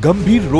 ગંભીર રોગ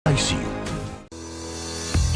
ICU।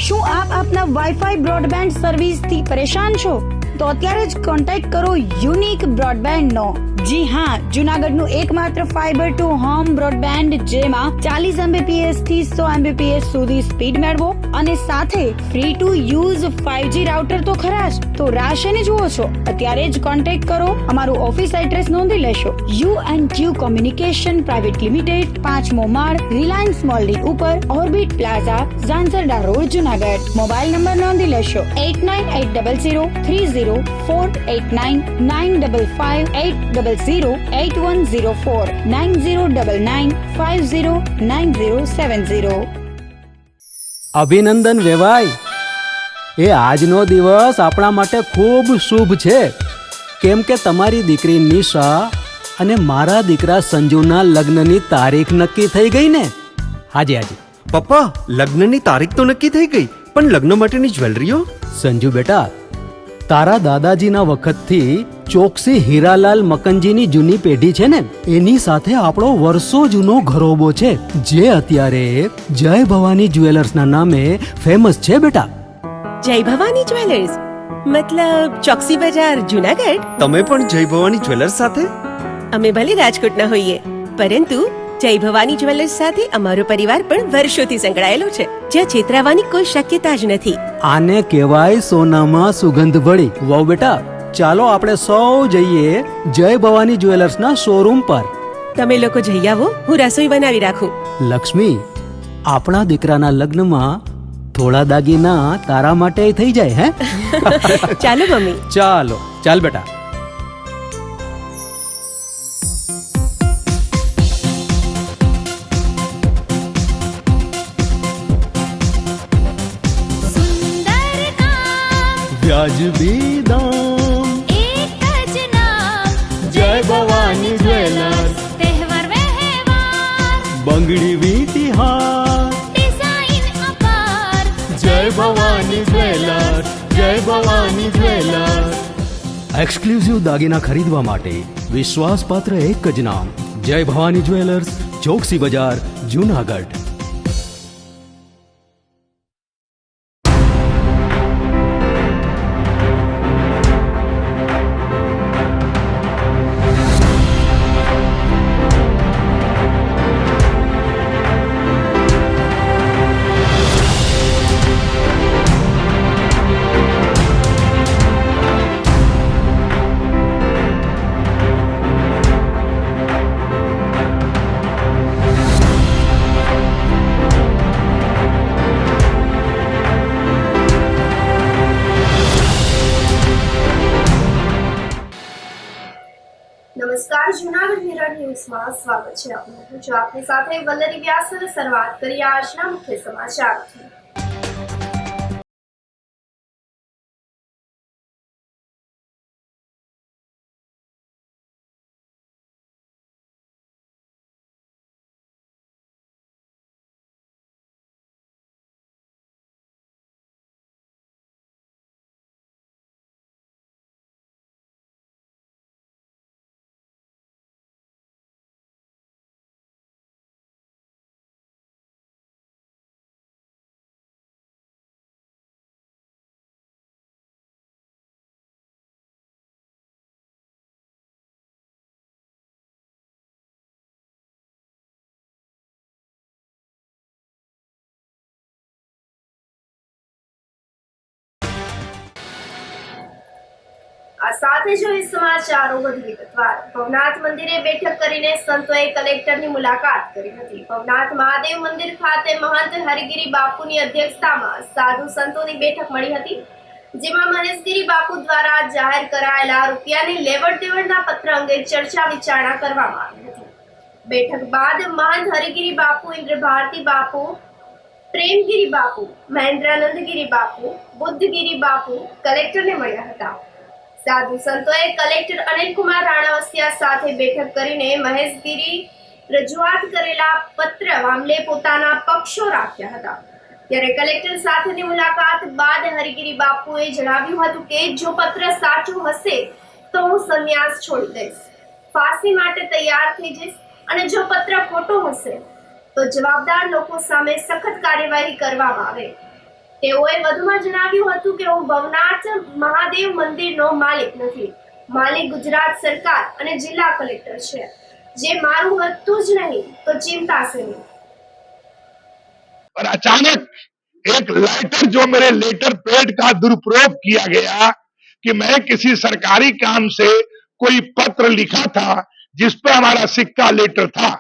શું આપ આપના વાઈફાઈ બ્રોડબેન્ડ સર્વિસ થી પરેશાન છો? તો અત્યારે જ કોન્ટેક્ટ કરો યુનિક બ્રોડબેન્ડ નો। જી હા, જુનાગઢનું એકમાત્ર ફાઈબર ટુ હોમ બ્રોડબેન્ડ જેમાં 40 Mbps થી 100 Mbps સુધી સ્પીડ મેળવો અને સાથે free to use 5G router તો ખરા જ। તો રાહ શેની જુઓ છો? અત્યારે જ કોન્ટેક્ટ કરો। અમારું ઓફિસ એડ્રેસ નોંધી લેશો। U&Q કોમ્યુનિકેશન પ્રાઇવેટ લિમિટેડ, 5મો માળ, રિલાયન્સ મોલની ઉપર, orbit plaza, Zanzarda road, Junagadh. Mobile number નોંધી લેશો 89800304899558008104 9099509070। અભિનંદન વેવાઈ, એ આજનો દિવસ આપણા માટે ખૂબ શુભ છે, કેમ કે તમારી દીકરી નિશા અને મારા દીકરા સંજુના લગ્નની તારીખ નક્કી થઈ ગઈ ને। હાજી હાજી પપ્પા, લગ્નની તારીખ તો નક્કી થઈ ગઈ, પણ લગ્ન માટેની જ્વેલરીઓ? સંજુ બેટા, તારા દાદાજીના વખતથી ચોકસી હીરાલાલ મકનજીની જૂની પેઢી છે ને, એની સાથે આપણો વર્ષો જૂનો ઘરોબો છે, જે અત્યારે જય ભવાની જ્વેલર્સના નામે ફેમસ છે બેટા। જય ભવાની જ્વેલર્સ મતલબ ચોકસી બજાર, જુનાગઢ? તમે પણ જય ભવાની જ્વેલર્સ સાથે? અમે ભલે રાજકોટના હોઈએ, પરંતુ જય ભવાની જ્વેલર્સ સાથે અમારો પરિવાર પણ વર્ષોથી સંકળાયેલો છે, જ્યાં છેતરાવાની કોઈ શક્યતા જ નથી। આને કહેવાય સોનામાં સુગંધ ભળી। વાવ બેટા, ચાલો આપણે સૌ જઈએ જય ભવાની જ્વેલર્સના શોરૂમ પર। તમે લોકો જઈ આવો, હું રસોઈ બનાવી રાખું। લક્ષ્મી, આપણા દીકરાના લગ્નમાં થોડા દાગીના તારા માટે થઈ જાય હે? ચાલો મમ્મી। ચાલો ચાલ બેટા। વ્યાજબી દામ, એક જ નામ, જય ભવાની જ્વેલર્સ। તહેવાર વ્યવહાર, બંગડી વીંટી હાર, ડિઝાઇન અપાર, જય ભવાની જ્વેલર્સ, જય ભવાની જ્વેલર્સ। એક્સક્લુઝિવ દાગીના ખરીદવા માટે વિશ્વાસપાત્ર એક જ નામ, જય ભવાની જ્વેલર્સ, ચોકસી બજાર, જુનાગઢ। નમસ્કાર, જુનાગઢ મિરર ન્યૂઝમાં સ્વાગત છે આપનું। જો આપની સાથે વલ્લરી વ્યાસ સાથે શરૂઆત કરીએ આજના મુખ્ય સમાચારથી। આ સાથે જોઈએ સમાચારો વધુ વિગતવાર. ભવનાથ મંદિરે બેઠક કરીને સંતોએ કલેક્ટરની મુલાકાત કરી હતી. ભવનાથ મહાદેવ મંદિર ખાતે મહંત હરિગીરી બાપુની અધ્યક્ષતામાં સાધુ સંતોની બેઠક મળી હતી, જેમાં મહેશગીરી બાપુ દ્વારા જાહેર કરાયેલા રૂપિયાની લેવડ દેવડના પત્ર અંગે ચર્ચા વિચારણા કરવામાં આવી હતી. બેઠક બાદ મહંત હરિગીરી બાપુ, ઇન્દ્ર ભારતી બાપુ, પ્રેમગીરી બાપુ, મહેન્દ્રાનંદગીરી બાપુ, બુદ્ધગીરી બાપુ કલેક્ટરને મળ્યા હતા. સાધુ સંતોએ કલેક્ટર અનિલકુમાર રાણાવસિયા સાથે બેઠક કરીને મહેશગીરી રજૂઆત કરેલા પત્ર મામલે પોતાના પક્ષો રાખ્યા હતા. ત્યારે કલેક્ટર સાથેની મુલાકાત બાદ હરિગીરી બાપુએ જણાવ્યું હતું કે જો પત્ર સાચો હશે તો હું સંન્યાસ છોડી દઈશ, ફાંસી માટે તૈયાર થઈ જઈશ, અને જો પત્ર ખોટો હશે તો જવાબદાર લોકો સામે સખત કાર્યવાહી કરવામાં આવે. તેઓએ વધુમાં જણાવ્યું હતું કે હું ભવનાથ મહાદેવ મંદિરનો માલિક નથી. માલિક ગુજરાત સરકાર અને જિલ્લા કલેક્ટર છે. જે મારું હતું જ નહીં તો ચિંતા से नहीं. और अचानक एक लेटर जो मेरे लेटर पैड का दुरुपयोग किया गया कि मैं किसी सरकारी काम से कोई पत्र लिखा था जिस पर हमारा सिक्का लेटर था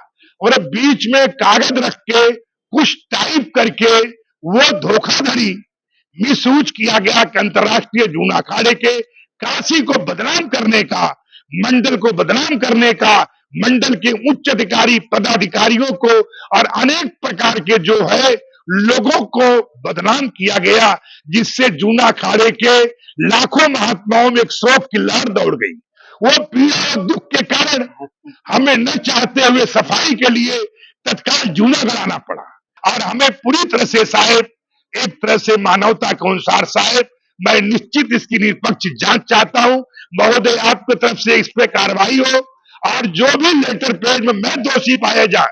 और बीच में कागज रख के कुछ टाइप करके वो धोखाधड़ी मिसयूज किया गया कि अंतर्राष्ट्रीय जूना अखाड़े के काशी को बदनाम करने का, मंडल को बदनाम करने का, मंडल के उच्च अधिकारी पदाधिकारियों को और अनेक प्रकार के जो है लोगों को बदनाम किया गया, जिससे जूना अखाड़े के लाखों महात्माओं में एक शोक की लहर दौड़ गई. वो पीड़ा और दुख के कारण हमें न चाहते हुए सफाई के लिए तत्काल जूना गड़ाना पड़ा. और हमें पूरी तरह से साहेब, एक तरह से मानवता के अनुसार साहेब, मैं निश्चित इसकी निष्पक्ष जांच चाहता हूं. महोदय, आपकी तरफ से इस पे कार्रवाई हो और जो भी लेटर पेज में मैं दोषी पाया जाए,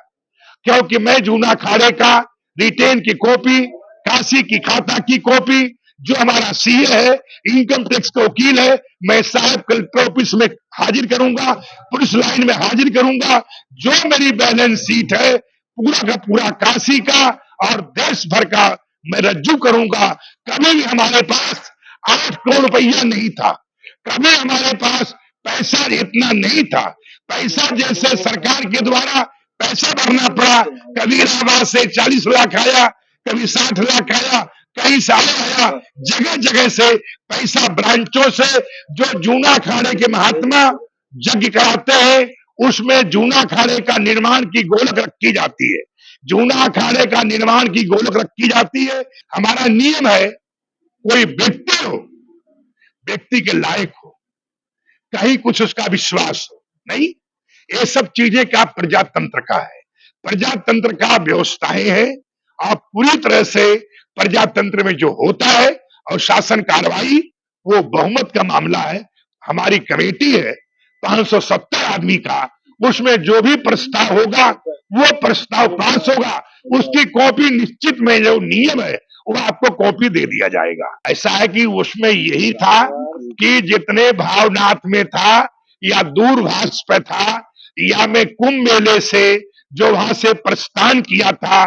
क्योंकि मैं जूना अखाड़े का रिटेन की कॉपी, काशी की खाता की कॉपी, जो हमारा सीए है, इनकम टैक्स का वकील है, मैं साहब कलेक्टर ऑफिस में हाजिर करूंगा, पुलिस लाइन में हाजिर करूंगा. जो मेरी बैलेंस शीट है पूरा का पूरा काशी का और देश भर का मैं रज्जू करूंगा. कभी भी हमारे पास 8 करोड़ रुपया नहीं था, कभी हमारे पास पैसा इतना नहीं था. पैसा जैसे सरकार के द्वारा पैसा भरना पड़ा, कभी इलाहाबाद से 40 लाख आया, कभी 60 लाख आया, कहीं साल आया, जगह जगह से पैसा ब्रांचों से जो जूना अखाड़े के महात्मा यज्ञ कराते हैं, उसमें जूना अखाड़े का निर्माण की गोलक रखी जाती है. जूना अखाड़े का निर्माण की गोलक रखी जाती है. हमारा नियम है, कोई व्यक्ति हो, व्यक्ति के लायक हो, कहीं कुछ उसका विश्वास हो, नहीं, ये सब चीजें क्या प्रजातंत्र का है. प्रजातंत्र का व्यवस्थाएं है और पूरी तरह से प्रजातंत्र में जो होता है और शासन कार्रवाई, वो बहुमत का मामला है. हमारी कमेटी है 570 आदमी का, उसमें जो भी प्रस्ताव होगा वो प्रस्ताव पास होगा. उसकी कॉपी निश्चित में जो नियम है वो आपको कॉपी दे दिया जाएगा. ऐसा है कि उसमें यही था कि जितने भावनाथ में था या दूरभाष पे था या मैं कुंभ मेले से जो वहां से प्रस्थान किया था,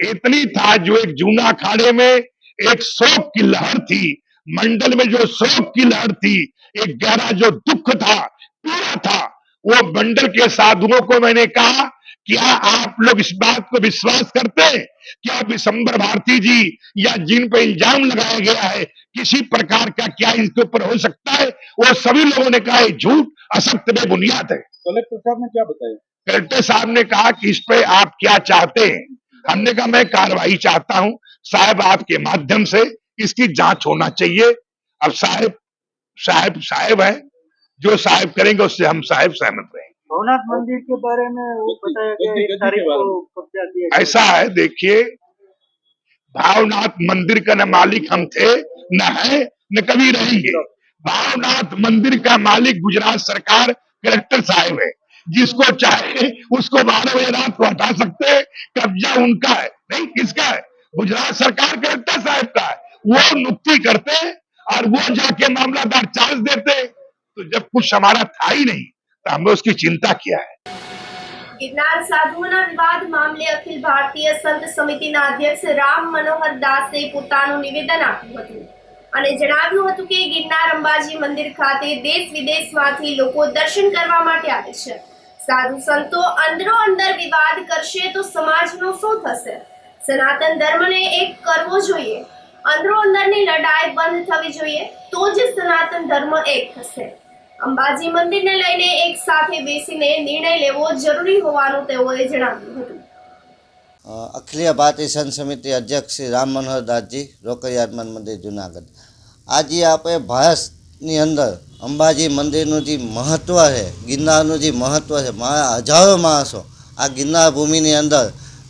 इतनी था जो एक जूना अखाड़े में एक शोक की लहर थी, मंडल में जो शोक की लहर थी, एक गहरा जो दुख था, पीड़ा था, वो मंडल के साधुओं को मैंने कहा, क्या आप लोग इस बात को विश्वास करते हैं क्या विशंबर भारती जी या जिन पर इल्जाम लगाया गया है किसी प्रकार का क्या इनके ऊपर हो सकता है? वो सभी लोगों ने कहा झूठ, असत्य में बुनियाद है. कलेक्टर साहब ने क्या बताया? कलेक्टर साहब ने कहा कि इस पे आप क्या चाहते हैं. हमने कहा मैं कार्रवाई चाहता हूं साहब, आपके माध्यम से इसकी जांच होना चाहिए. अब साहब है, जो साहब करेंगे उससे हम साहब सहमत रहेंगे. भवनाथ मंदिर के बारे में वो बताया गया 1 तारीख को कब्जा किया गया. ऐसा है, देखिए, भावनाथ मंदिर का न मालिक हम थे, न है, न कभी रहेंगे. भावनाथ मंदिर का मालिक गुजरात सरकार, कलेक्टर साहब है. जिसको चाहे उसको 12 बजे रात को हटा सकते हैं. कब्जा उनका है, नहीं किसका है? गुजरात सरकार कलेक्टर साहब का है. वो नियुक्ति करते हैं और वो जाके मामलादार चार्ज देते हैं. तो जब कुछ हमारा था ही नहीं तो हमने उसकी चिंता किया है. ગિરનાર સાધુઓના વિવાદ મામલે અખિલ ભારતીય સંત સમિતિના અધ્યક્ષ રામ મનોહર દાસે પોતાનું નિવેદન આપ્યું હતું. અને જણાવ્યું હતું કે ગિરનાર અંબાજી મંદિર ખાતે દેશ વિદેશમાંથી લોકો દર્શન કરવા માટે આવે છે. સાધુ સંતો અંદરો અંદર વિવાદ કરશે તો સમાજનું શું થશે? સનાતન ધર્મને એક કરવો જોઈએ. અંદરો અંદરની લડાઈ બંધ થવી જોઈએ, તો જ સનાતન ધર્મ એક થશે. અંબાજી મંદિરને લઈને એક સાથે બેસીને નિર્ણય લેવો જરૂરી હોવાનું તેઓએ જણાવ્યું હતું. અખિલ ભારતીય સંત સમિતિ અધ્યક્ષ શ્રી રામ મનોહર દાસજી, રોકડિયા હનુમાન મંદિર જુનાગઢ. આજે આપણે ભારતની અંદર અંબાજી મંદિરનું જે મહત્ત્વ છે, ગિરનારનું જે મહત્ત્વ છે, હજારો માણસો આ ગિરનાર ભૂમિની અંદર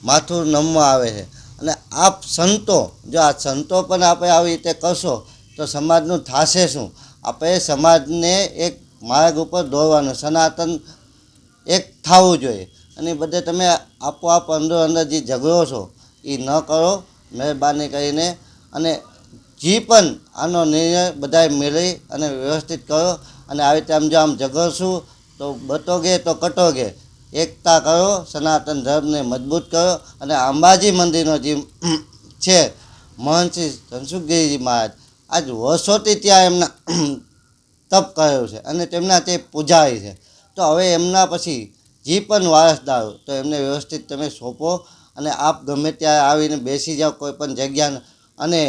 માથું નમવા આવે છે. અને આપ સંતો, જો આ સંતો પણ આપણે આવી રીતે કરશો તો સમાજનું થશે શું? આપણે સમાજને એક માર્ગ ઉપર દોરવાનું, સનાતન એક થવું જોઈએ. અને બધે તમે આપોઆપ અંદર જે ઝઘડો છો એ ન કરો, મહેરબાની કરીને. અને જે પણ આનો નિર્ણય બધાએ મેળવી અને વ્યવસ્થિત કરો. અને આવી રીતે આમ ઝઘડશું તો બટોગે તો કટોગે. એકતા કરો, સનાતન ધર્મને મજબૂત કરો. અને અંબાજી મંદિરનો જે છે મહંત શ્રી ધનસુખગીરીજી મહારાજ, આજ વર્ષોથી ત્યાં એમના તપ કર્યું છે અને તેમના તે પૂજારી છે. તો હવે એમના પછી જે પણ વારસદારો, તો એમને વ્યવસ્થિત તમે સોંપો. અને આપ ગમે ત્યાં આવીને બેસી જાઓ કોઈ પણ જગ્યા. અને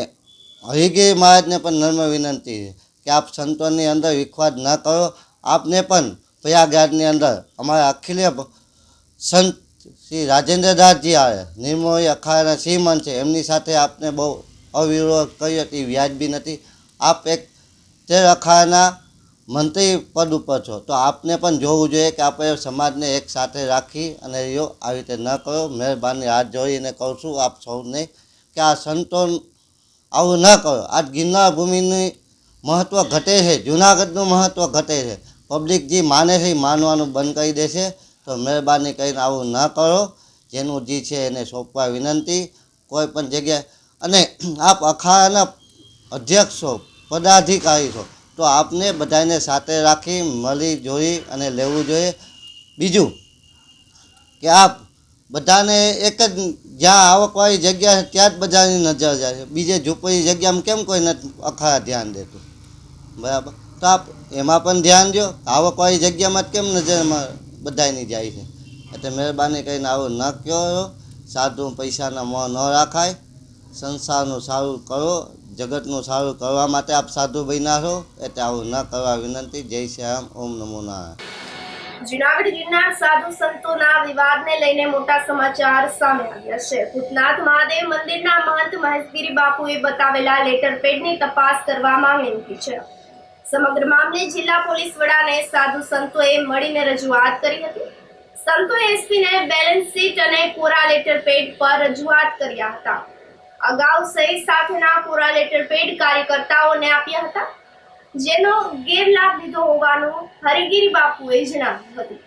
હરિગીરી મહારાજને પણ નમ્ર વિનંતી છે કે આપ સંતોની અંદર વિખવાદ ન કરો. આપને પણ પ્રયાગરાજની અંદર અમારા અખિલે સંત શ્રી રાજેન્દ્રદાસજી આવે, નિર્મોહી અખાડાના શ્રીમંત છે, એમની સાથે આપને બહુ અવિરોધ કર્યો હતી, વ્યાજબી નથી. આપ એક તે અખાડાના મંત્રી પદ ઉપર છો, તો આપને પણ જોવું જોઈએ કે આપણે સમાજને એક સાથે રાખી અને રહ્યો. આવી રીતે ન કરો. મહેરબાની હાથ જોડીને કહું છું આપ સૌને કે આ સંતો આવું ન કરો. આજ ગિરનાર ભૂમિનું મહત્ત્વ ઘટે છે, જૂનાગઢનું મહત્ત્વ ઘટે છે. પબ્લિક જે માને છે એ માનવાનું બંધ કરી દેશે. તો મહેરબાની કરીને આવું ન કરો. જેનું જે છે એને સોંપવા વિનંતી કોઈ પણ જગ્યાએ. અને આપ અખાડાના અધ્યક્ષ છો, પદાધિકારી છો, તો આપને બધાને સાથે રાખી મળી જોઈ અને લેવું જોઈએ. બીજું કે આપ બધાને એક જ જ્યાં આવકવાળી જગ્યા છે ત્યાં જ બધાની નજર જાય છે. બીજે ઝૂંપડી જગ્યામાં કેમ કોઈ નથી અખાડા ધ્યાન દેતું? બરાબર, તો આપ એમાં પણ ધ્યાન દો. આવકવાળી જગ્યામાં જ કેમ નજરમાં બધાની જાય છે? એટલે મહેરબાની કરીને આવું ન કહો. સાધુ પૈસાના મોં ન રાખાય. સંસારનું સારું કરો, જગતનું સારું કરવા માટે આપ સાધુ બન્યા છો, એટલે આવું ન કરવા વિનંતી. જય શ્રી રામ. ઓમ નમો નારાયણ. જૂનાગઢ ગિરનાર સાધુ સંતોના વિવાદને લઈને મોટા સમાચાર સામે આવ્યા છે. ભૂતનાથ મહાદેવ મંદિરના મહંત મહેશગીરી બાપુએ બતાવેલા લેટર પેડની તપાસ કરવા માંગણી મૂકી છે. સમગ્ર મામલે જિલ્લા પોલીસ વડાને સાધુ સંતોએ મળીને રજૂઆત કરી હતી. સંતોએ એસપીને બેલેન્સ શીટ અને કોરા લેટર પેડ પર રજૂઆત કર્યા હતા. અગાઉ સહી સાથેના કોરા લેટર પેડ કાર્યકર્તાઓને આપ્યા હતા, જેનો ગેરલાભ લીધો હોવાનું હરિગીરી બાપુએ જણાવ્યું હતું.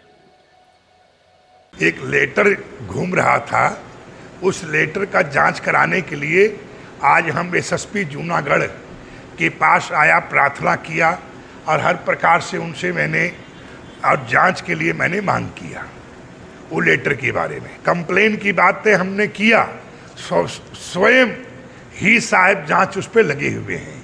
एक लेटर घूम रहा था, उस लेटर का जांच कराने के लिए आज हम एसएसपी जूनागढ़ के पास आया, प्रार्थना किया और हर प्रकार से उनसे मैंने और जांच के लिए मैंने मांग किया वो लेटर के बारे में. कंप्लेन की बातें हमने किया, स्वयं ही साहब जांच उस पर लगे हुए हैं,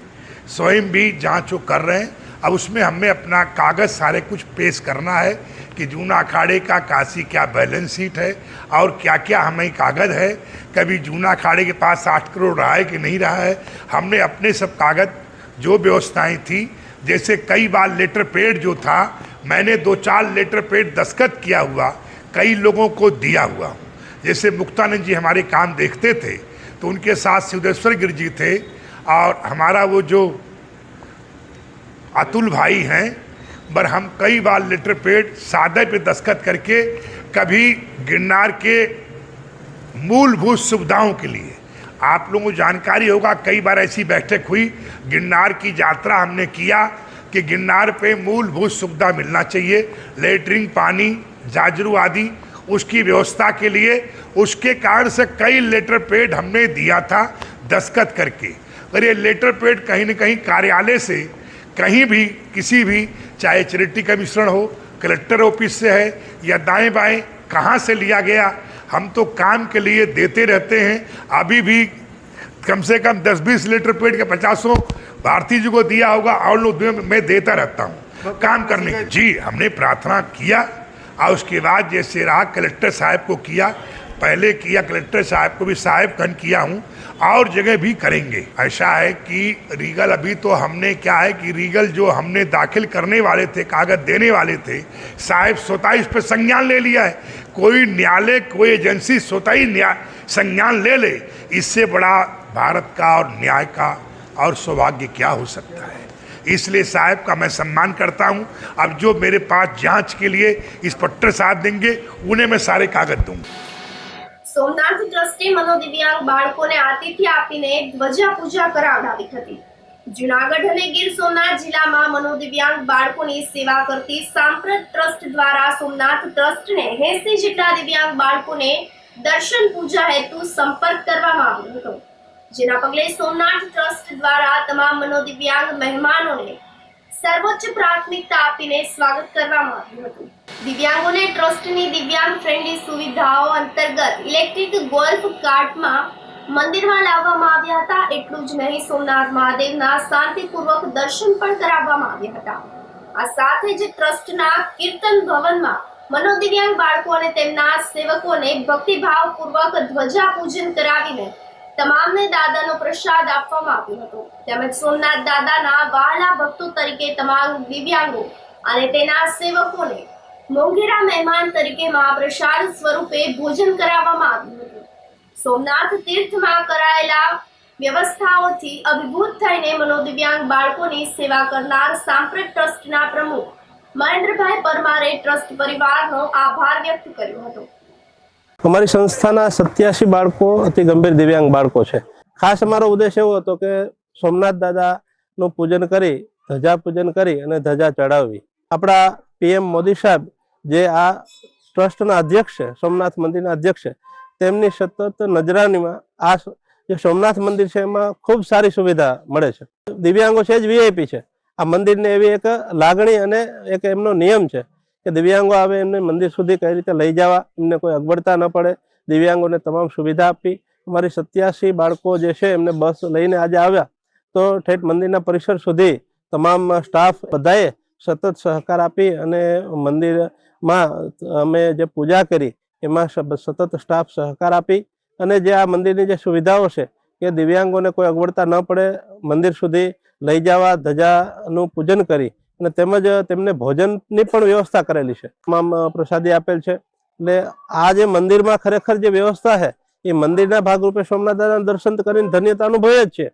स्वयं भी जांच वो कर रहे हैं. अब उसमें हमें अपना कागज़ सारे कुछ पेश करना है कि जूना अखाड़े का काशी क्या बैलेंस शीट है और क्या क्या हमें कागज़ है, कभी जूना अखाड़े के पास 8 करोड़ रहा है कि नहीं रहा है. हमने अपने सब कागज़ जो व्यवस्थाएं थी, जैसे कई बार लेटर पेड जो था, मैंने 2-4 लेटर पेड दस्तखत किया हुआ कई लोगों को दिया हुआ. जैसे मुक्तानंद जी हमारे काम देखते थे, तो उनके साथ सिद्धेश्वर गिर जी थे और हमारा वो जो अतुल भाई हैं, पर हम कई बार लेटर पेड सादे पे दस्तखत करके कभी गिरनार के मूलभूत सुविधाओं के लिए, आप लोगों को जानकारी होगा कई बार ऐसी बैठक हुई, गिरनार की यात्रा हमने किया कि गिरनार पे मूलभूत सुविधा मिलना चाहिए, लेटरिन, पानी, जाजरू आदि, उसकी व्यवस्था के लिए. उसके कारण से कई लेटर पेड हमने दिया था दस्तखत करके. और ये लेटर पेड कहीं न कहीं कार्यालय से कहीं भी किसी भी, चाहे चैरिटी कमिश्नर हो, कलेक्टर ऑफिस से है या दाएं बाएं कहाँ से लिया गया, हम तो काम के लिए देते रहते हैं. अभी भी कम से कम 10-20 लेटर पेड के 50 भारती जी को दिया होगा और लोग मैं देता रहता हूँ काम करने की। जी हमने प्रार्थना किया और उसके बाद जैसे रहा कलेक्टर साहब को किया, पहले किया कलेक्टर साहब को भी साहब खन किया हूँ और जगह भी करेंगे। ऐसा है कि रीगल अभी तो हमने क्या है कि रीगल जो हमने दाखिल करने वाले थे, कागज देने वाले थे, साहब स्वतः इस पर संज्ञान ले लिया है। कोई न्यायालय कोई एजेंसी स्वतः ही संज्ञान ले ले, इससे बड़ा भारत का और न्याय का और सौभाग्य क्या हो सकता है। इसलिए साहब का मैं सम्मान करता हूं। अब जो मेरे पास जांच के लिए इंस्पेक्टर साहब देंगे उन्हें मैं सारे कागज दूंगा। સોમનાથ ટ્રસ્ટે મનોદિવ્યાંગ બાળકોને આતિથ્ય આપીને ધ્વજા પૂજા કરાવડાવી હતી। જૂનાગઢ અને ગીર સોમનાથ જિલ્લામાં મનોદિવ્યાંગ બાળકોની સેવા કરતી સાંપ્રત ટ્રસ્ટ દ્વારા સોમનાથ ટ્રસ્ટને 80 જેટલા દિવ્યાંગ બાળકોને દર્શન પૂજા હેતુ સંપર્ક કરવામાં આવ્યો હતો, જેના પગલે સોમનાથ ટ્રસ્ટ દ્વારા તમામ મનોદિવ્યાંગ મહેમાનોને સર્વોચ્ચ પ્રાથમિકતા આપીને સ્વાગત કરવામાં આવ્યું હતું। દિવ્યાંગોને ટ્રસ્ટની દિવ્યાંગ ફ્રેન્ડલી સુવિધાઓ અંતર્ગત ઇલેક્ટ્રિક ગોલ્ફ કાર્ટમાં મંદિરમાં લાવવામાં આવ્યા હતા। એટલું જ નહીં, સોમનાથ મહાદેવના શાંતિપૂર્વક દર્શન પણ કરાવવામાં આવ્યા હતા। આ સાથે જ ટ્રસ્ટના કીર્તન ભવનમાં મનોદિવ્યાંગ બાળકો અને તેમના સેવકોને ભક્તિભાવપૂર્વક ધ્વજા પૂજન કરાવીને તમામને દાદાનો પ્રસાદ આપવામાં આવ્યો હતો। તેમજ સોમનાથ દાદાના વહાલા ભક્તો તરીકે તમામ દિવ્યાંગો અને તેના સેવકોને મોંઘેરા મહેમાન તરીકે મહાપ્રસાદ સ્વરૂપે ભોજન કરાવવામાં આવ્યું હતું। સોમનાથ તીર્થમાં કરાયેલા વ્યવસ્થાઓથી અભિભૂત થઈને મનોદિવ્યાંગ બાળકોની સેવા કરનાર સાંપ્રત ટ્રસ્ટના પ્રમુખ મહેન્દ્રભાઈ પરમારે ટ્રસ્ટ પરિવારનો આભાર વ્યક્ત કર્યો હતો। અમારી સંસ્થાના 87 બાળકો અતિ ગંભીર દિવ્યાંગ બાળકો છે। ખાસ અમારો ઉદ્દેશ એવો હતો કે સોમનાથ દાદાનું પૂજન કરી, ધજા પૂજન કરી અને ધજા ચડાવવી। આપણા PM મોદી સાહેબ જે આ ટ્રસ્ટના અધ્યક્ષ છે, સોમનાથ મંદિરના અધ્યક્ષ છે, તેમની સતત નજરાનીમાં આ જે સોમનાથ મંદિર છે એમાં ખૂબ સારી સુવિધા મળે છે। દિવ્યાંગો છે જ VIP છે। આ મંદિરને એવી એક લાગણી અને એક એમનો નિયમ છે કે દિવ્યાંગો આવે એમને મંદિર સુધી કઈ રીતે લઈ જવા, એમને કોઈ અગવડતા ન પડે, દિવ્યાંગોને તમામ સુવિધા આપી। અમારી 87 બાળકો જે છે એમને બસ લઈને આજે આવ્યા તો ઠેઠ મંદિરના પરિસર સુધી તમામ સ્ટાફ બધાએ સતત સહકાર આપી અને મંદિરમાં અમે જે પૂજા કરી એમાં સતત સ્ટાફ સહકાર આપી અને જે આ મંદિરની જે સુવિધાઓ છે કે દિવ્યાંગોને કોઈ અગવડતા ન પડે, મંદિર સુધી લઈ જવા, ધજાનું પૂજન કરી અને તેમજ તેમને ભોજનની પણ વ્યવસ્થા કરેલી છે। તમામ પ્રસાદી આપેલ છે। એટલે આ જે મંદિરમાં ખરેખર જે વ્યવસ્થા છે એ મંદિરના ભાગરૂપે સોમનાથ દાદાના દર્શન કરીને ધન્યતા અનુભવે જ છે,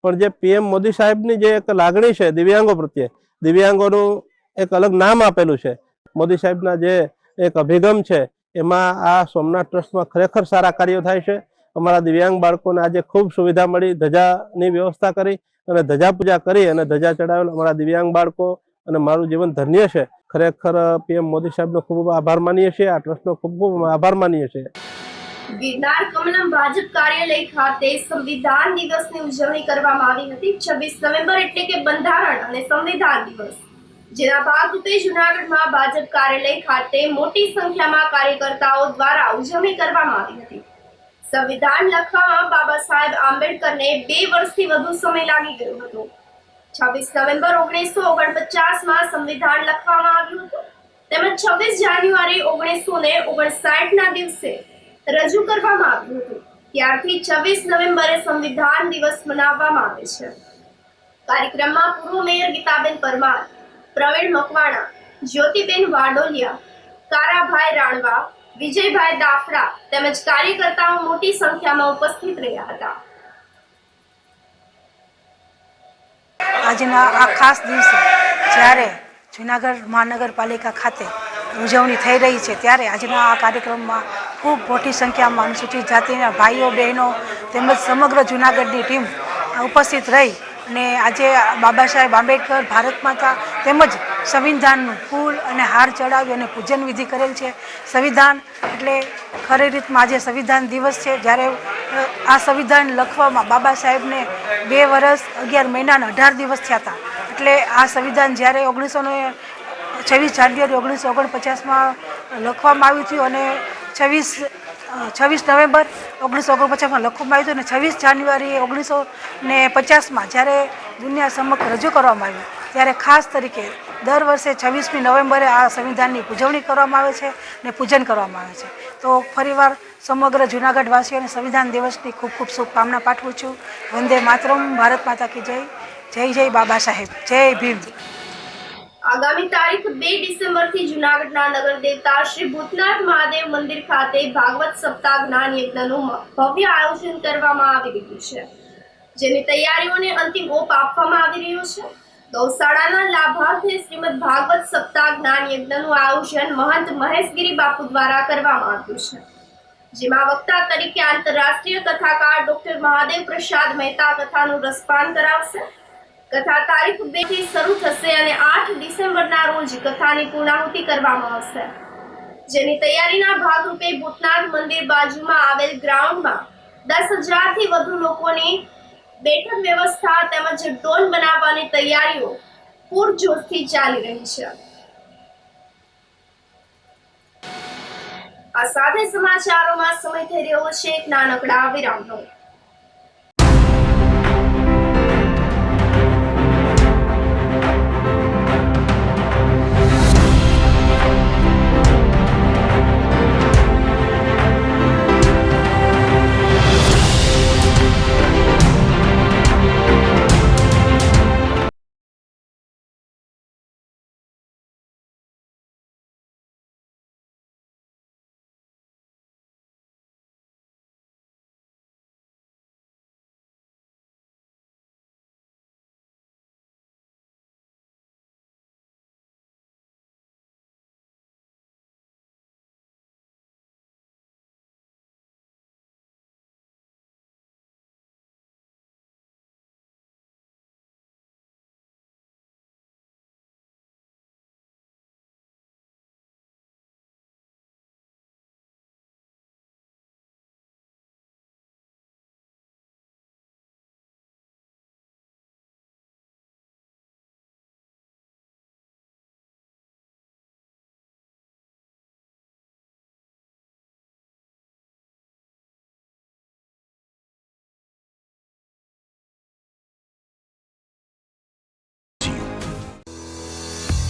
પણ જે PM મોદી સાહેબની જે એક લાગણી છે દિવ્યાંગો પ્રત્યે, દિવ્યાંગોનું એક અલગ નામ આપેલું છે, મોદી સાહેબના જે એક અભિગમ છે એમાં આ સોમનાથ ટ્રસ્ટમાં ખરેખર સારા કાર્યો થાય છે। અમારા દિવ્યાંગ બાળકોને આજે ખૂબ સુવિધા મળી, ધજાની વ્યવસ્થા કરી અને ધજા પૂજા કરી અને ધજા ચડાવેલ અમારા દિવ્યાંગ બાળકો અને મારું જીવન ધન્ય છે। ખરેખર PM મોદી સાહેબનો ખૂબ આભાર માનીએ છીએ, આ ટ્રસ્ટનો ખૂબ આભાર માનીએ છીએ। ગિરનાર કમલમ ભાજપ કાર્યાલય ખાતે સંવિધાન દિવસની ઉજવણી કરવામાં આવી હતી। 26 નવેમ્બર એટલે કે બંધારણ અને સંવિધાન દિવસ, જેના ભાગરૂપે જૂનાગઢમાં ભાજપ કાર્યાલય ખાતે મોટી સંખ્યામાં કાર્યકર્તાઓ દ્વારા ઉજવણી કરવામાં આવી હતી। સંવિધાન લખવામાં બાબા સાહેબ આંબેડકરને 2 વર્ષથી વધુ સમય લાગી ગયો હતો। 26 નવેમ્બર 1949માં સંવિધાન લખવામાં આવ્યું હતું, તેમજ 26 જાન્યુઆરી 1959ના દિવસે રજૂ કરવામાં આવ્યું હતું। ત્યારથી 26 નવેમ્બરે સંવિધાન દિવસ મનાવવામાં આવે છે। કાર્યક્રમમાં પૂર્વ મેયર ગીતાબેન પરમાર, પ્રવીણ મકવાણા, જ્યોતિબેન વાડોલિયા, કારાભાઈ રાણવા, વિજયભાઈ દાફડા તેમજ કાર્યકર્તાઓ મોટી સંખ્યામાં ઉપસ્થિત રહ્યા હતા। આજના આ ખાસ દિવસે જ્યારે જૂનાગઢ મહાનગરપાલિકા ખાતે ઉજવણી થઈ રહી છે ત્યારે આજના આ કાર્યક્રમમાં ખૂબ મોટી સંખ્યામાં અનુસૂચિત જાતિના ભાઈઓ બહેનો તેમજ સમગ્ર જૂનાગઢની ટીમ ઉપસ્થિત રહી અને આજે બાબા સાહેબ આંબેડકર, ભારત માતા તેમજ સંવિધાનનું ફૂલ અને હાર ચડાવી અને પૂજન વિધિ કરેલ છે। સંવિધાન એટલે ખરી રીતમાં આજે સંવિધાન દિવસ છે, જ્યારે આ સંવિધાન લખવામાં બાબા સાહેબને 2 વર્ષ 11 મહિના અને 18 દિવસ થયા હતા। એટલે આ સંવિધાન જ્યારે 26 જાન્યુઆરી 1949માં લખવામાં આવ્યું હતું અને 26 26 નવેમ્બર 1949માં લખવામાં આવ્યું અને 26 જાન્યુઆરી 1950માં જ્યારે દુનિયા સમક્ષ રજૂ કરવામાં આવ્યું ત્યારે ખાસ તરીકે દર વર્ષે 26મી નવેમ્બરે આ સંવિધાનની ઉજવણી કરવામાં આવે છે અને પૂજન કરવામાં આવે છે. તો ફરીવાર સમગ્ર જૂનાગઢવાસીઓને સંવિધાન દિવસની ખૂબ ખૂબ શુભકામના પાઠવું છું. વંદે માતરમ. ભારત માતા કી જય. જય જય બાબા સાહેબ. જય ભીમ. આગામી તારીખ 2 ડિસેમ્બરથી જૂનાગઢના નગર દેવતા શ્રી ભૂતનાથ મહાદેવ મંદિર ખાતે ભાગવત સપ્તાહ જ્ઞાન યજ્ઞનું ભવ્ય આયોજન કરવામાં આવી રહ્યું છે, જેની તૈયારીઓને અંતિમ ઓપ આપવામાં આવી રહ્યો છે. ગૌશાળાના લાભાર્થે શ્રીમદ ભાગવત સપ્તાહ જ્ઞાન યજ્ઞનું આયોજન મહંત મહેશગીરી બાપુ દ્વારા કરવામાં આવ્યું છે, જેમાં વક્તા તરીકે આંતરરાષ્ટ્રીય કથાકાર ડોક્ટર મહાદેવ પ્રસાદ મહેતા કથાનું રસપાન કરાવશે. કથા તારીખ 2 થી શરૂ થશે અને 8 ડિસેમ્બરના રોજ કથાની પૂર્ણાહુતિ કરવામાં આવશે, જેની તૈયારીના ભાગરૂપે ભૂતનાથ મંદિર બાજુમાં આવેલ ગ્રાઉન્ડમાં 10,000 થી વધુ લોકોની બેઠક વ્યવસ્થા તેમજ ડ્રોન બનાવવાની તૈયારીઓ પૂરજોશથી ચાલી રહી છે. આ સાથે સમાચારોમાં સમય થઈ રહ્યો છે એક નાનકડા વિરામનો.